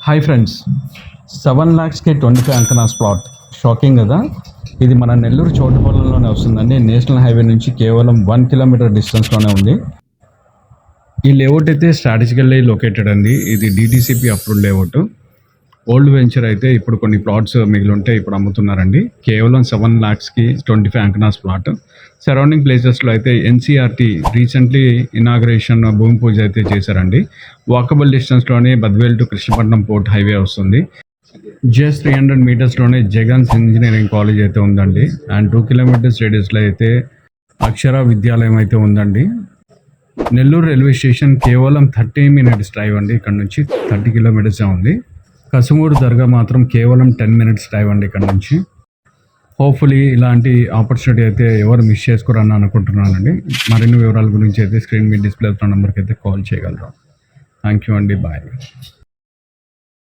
Hi friends, 7,00,000కి 25 అంకనాస్ plot. Shocking కదా. ఇది మన నెల్లూరు చోటుపల్లిలోనే వస్తుందండి. నేషనల్ హైవే నుంచి కేవలం 1 కిలోమీటర్ డిస్టెన్స్లోనే ఉంది. ఈ లేఅవుట్ అయితే స్ట్రాటజికల్లీ లొకేటెడ్ అండి. ఇది DTCP approved layout. Old venture అయితే ఇప్పుడు కొన్ని ప్లాట్స్ మిగిలి ఉంటే ఇప్పుడు అమ్ముతున్నారండి. కేవలం 7,00,000కి 25 అంకనాస్ ప్లాట్. సరౌండింగ్ ప్లేసెస్లో అయితే ఎన్సీఆర్టీ రీసెంట్లీ ఇనాగ్రేషన్ భూమి పూజ అయితే చేశారండి. వాకబుల్ డిస్టెన్స్లోనే Badvel to Krishnapatnam port highway వస్తుంది. జస్ట్ 300 మీటర్స్లోనే జగన్స్ ఇంజనీరింగ్ కాలేజ్ అయితే ఉందండి. అండ్ 2 కిలోమీటర్స్ రేడియస్లో అయితే అక్షర విద్యాలయం అయితే ఉందండి. నెల్లూరు రైల్వే స్టేషన్ కేవలం 30 మినిట్స్ డ్రైవ్ అండి. ఇక్కడ నుంచి 30 కిలోమీటర్సే ఉంది. కసుమూరు దర్గా మాత్రం కేవలం 10 మినిట్స్ డ్రైవ్ అండి ఇక్కడ నుంచి. హోప్ఫుల్లీ ఇలాంటి ఆపర్చునిటీ అయితే ఎవరు మిస్ చేసుకోరని అనుకుంటున్నానండి. మరిన్ని వివరాల గురించి అయితే స్క్రీన్ మీద డిస్ప్లే అవుతున్న నెంబర్కి అయితే కాల్ చేయగలరు. థ్యాంక్ యూ అండి. బాయ్.